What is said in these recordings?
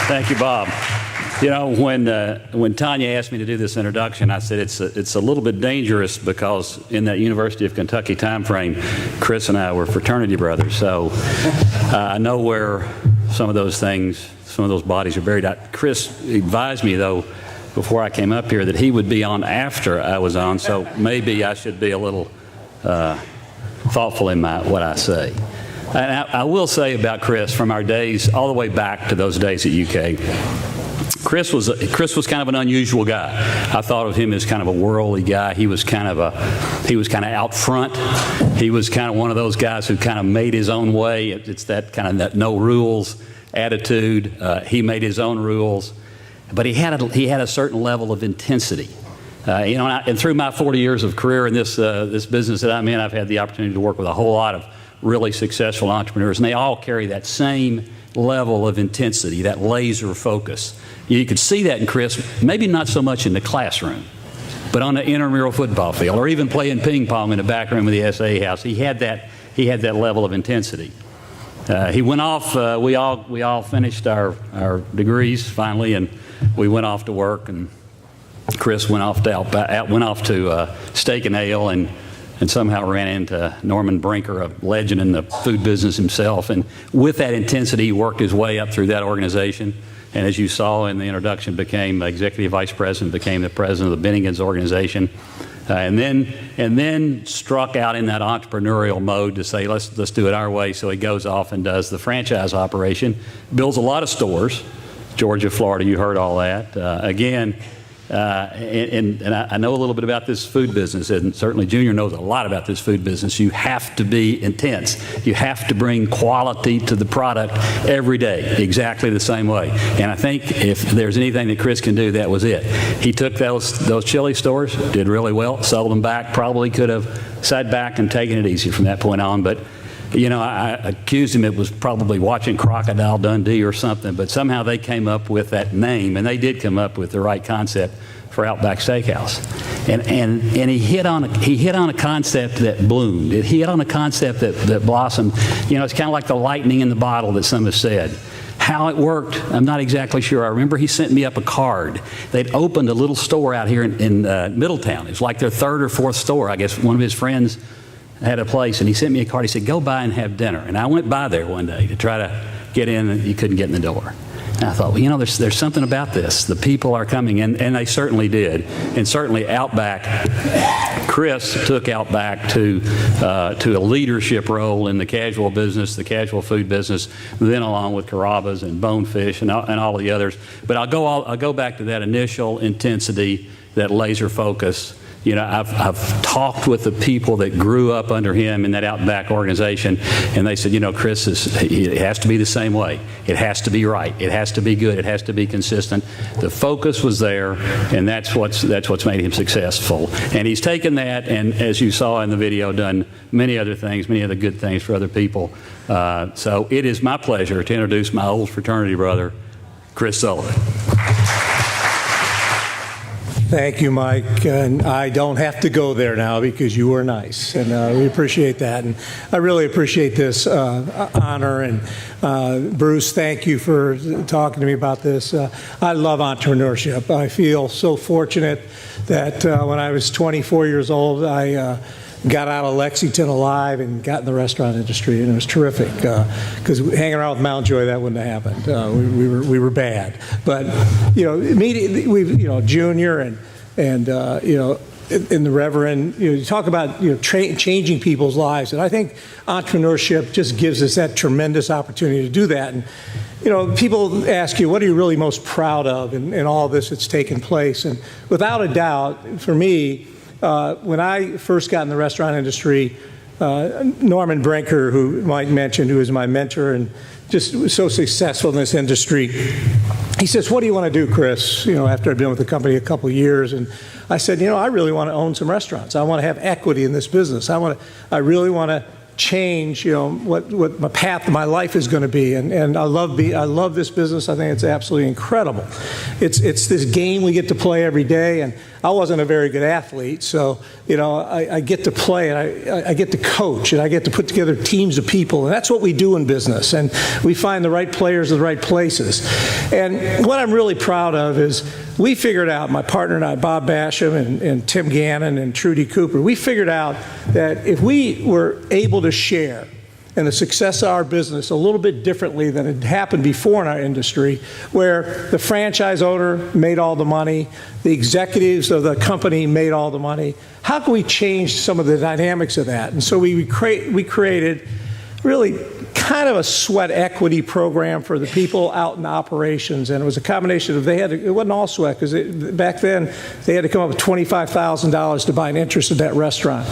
Thank you, Bob. You know, when Tanya asked me to do this introduction, I said it's a little bit dangerous because in that University of Kentucky time frame, Chris and I were fraternity brothers. So I know where some of those things, some of those bodies are buried. Chris advised me, though, before I came up here, that he would be on after I was on. So maybe I should be a little thoughtful in what I say. And I will say about Chris, from our days all the way back to those days at UK, Chris was kind of an unusual guy. I thought of him as kind of a worldly guy. He was kind of out front. He was kind of one of those guys who kind of made his own way. It's that kind of that no rules attitude. He made his own rules, but he had a certain level of intensity. You know, and through my 40 years of career in this business that I'm in, I've had the opportunity to work with a whole lot of really successful entrepreneurs, and they all carry that same level of intensity, that laser focus. You could see that in Chris, maybe not so much in the classroom, but on the intramural football field, or even playing ping pong in the back room of the SA house. He had that level of intensity. He went off. We all finished our degrees finally, and we went off to work. And Chris went off to Steak and Ale, and somehow ran into Norman Brinker, a legend in the food business himself. And with that intensity, he worked his way up through that organization. And as you saw in the introduction, became executive vice president, became the president of the Bennigan's organization, and then struck out in that entrepreneurial mode to say, let's do it our way. So he goes off and does the franchise operation, builds a lot of stores, Georgia, Florida. You heard all that. And I know a little bit about this food business, and certainly Junior knows a lot about this food business. You have to be intense. You have to bring quality to the product every day, exactly the same way. And I think if there's anything that Chris can do, that was it. He took those chili stores, did really well, sold them back, probably could have sat back and taken it easy from that point on, but you know, I accused him it was probably watching Crocodile Dundee or something, but somehow they came up with that name, and they did come up with the right concept for Outback Steakhouse. And he hit on a concept that bloomed. He hit on a concept that blossomed. You know, it's kind of like the lightning in the bottle that some have said. How it worked, I'm not exactly sure. I remember he sent me up a card. They'd opened a little store out here in Middletown. It was like their third or fourth store. I guess one of his friends had a place, and he sent me a card. He said, go by and have dinner. And I went by there one day to try to get in, and you couldn't get in the door. And I thought, well, you know, there's something about this. The people are coming in, and they certainly did. And certainly Outback, Chris took Outback to a leadership role in the casual business, the casual food business, then along with Carrabba's and Bonefish and all the others. But I'll go back to that initial intensity, that laser focus. You know, I've talked with the people that grew up under him in that Outback organization, and they said, you know, Chris, it has to be the same way. It has to be right. It has to be good. It has to be consistent. The focus was there, and that's what's made him successful. And he's taken that, and as you saw in the video, done many other things, many other good things for other people. So it is my pleasure to introduce my old fraternity brother, Chris Sullivan. Thank you, Mike. And I don't have to go there now because you were nice, and we appreciate that. And I really appreciate this honor. And Bruce, thank you for talking to me about this. I love entrepreneurship. I feel so fortunate that when I was 24 years old, I got out of Lexington alive and got in the restaurant industry, and it was terrific. Because hanging around with Mountjoy, that wouldn't have happened. We were bad, but you know, immediately Junior and the Reverend, you talk about changing people's lives, and I think entrepreneurship just gives us that tremendous opportunity to do that. And people ask you, what are you really most proud of in all this that's taken place? And without a doubt, for me, when I first got in the restaurant industry, Norman Brinker, who Mike mentioned, who was my mentor and just was so successful in this industry, he says, what do you want to do, Chris, after I'd been with the company a couple of years? And I said, I really want to own some restaurants. I want to have equity in this business. I really want to change, what my path of my life is going to be. And I love this business. I think it's absolutely incredible. It's this game we get to play every day, and I wasn't a very good athlete, so I get to play, and I get to coach, and I get to put together teams of people, and that's what we do in business. And we find the right players in the right places. And what I'm really proud of is we figured out, my partner and I, Bob Basham and Tim Gannon and Trudy Cooper, we figured out that if we were able to share in the success of our business a little bit differently than had happened before in our industry, where the franchise owner made all the money, the executives of the company made all the money, how can we change some of the dynamics of that? And so we created really kind of a sweat equity program for the people out in operations, and it was a combination of it wasn't all sweat, because back then they had to come up with $25,000 to buy an interest in that restaurant.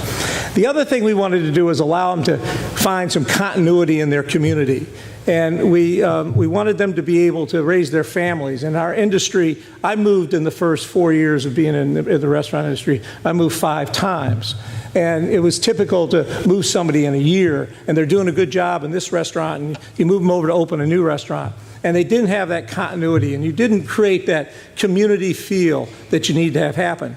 The other thing we wanted to do was allow them to find some continuity in their community. And we wanted them to be able to raise their families. In our industry, I moved in the first 4 years of being in the restaurant industry, I moved 5 times. And it was typical to move somebody in a year, and they're doing a good job in this restaurant, and you move them over to open a new restaurant. And they didn't have that continuity, and you didn't create that community feel that you need to have happen.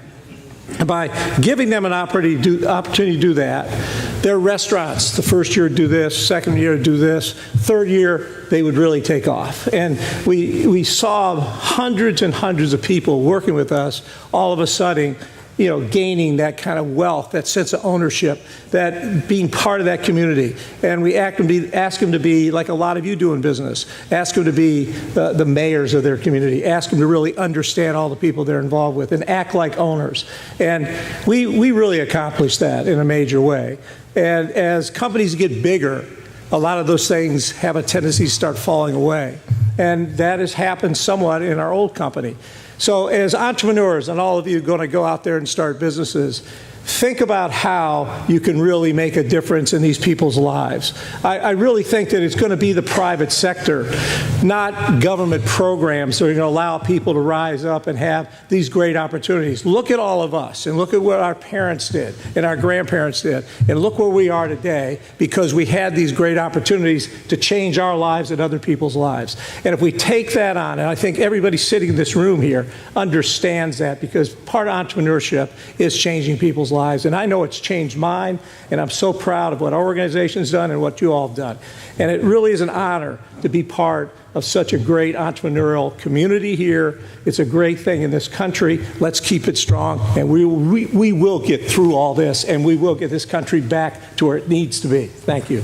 And by giving them an opportunity to do that, their restaurants, the first year do this, second year do this, third year they would really take off. And we saw hundreds and hundreds of people working with us all of a sudden, gaining that kind of wealth, that sense of ownership, that being part of that community. And we ask them to be like a lot of you do in business. Ask them to be the mayors of their community. Ask them to really understand all the people they're involved with and act like owners. And we really accomplished that in a major way. And as companies get bigger, a lot of those things have a tendency to start falling away. And that has happened somewhat in our old company. So as entrepreneurs, and all of you are going to go out there and start businesses, think about how you can really make a difference in these people's lives. I really think that it's going to be the private sector, not government programs that are going to allow people to rise up and have these great opportunities. Look at all of us, and look at what our parents did and our grandparents did, and look where we are today because we had these great opportunities to change our lives and other people's lives. And if we take that on, and I think everybody sitting in this room here understands that, because part of entrepreneurship is changing people's lives. And I know it's changed mine, and I'm so proud of what our organization's done and what you all have done. And it really is an honor to be part of such a great entrepreneurial community here. It's a great thing in this country. Let's keep it strong, and we will get through all this, and we will get this country back to where it needs to be. Thank you.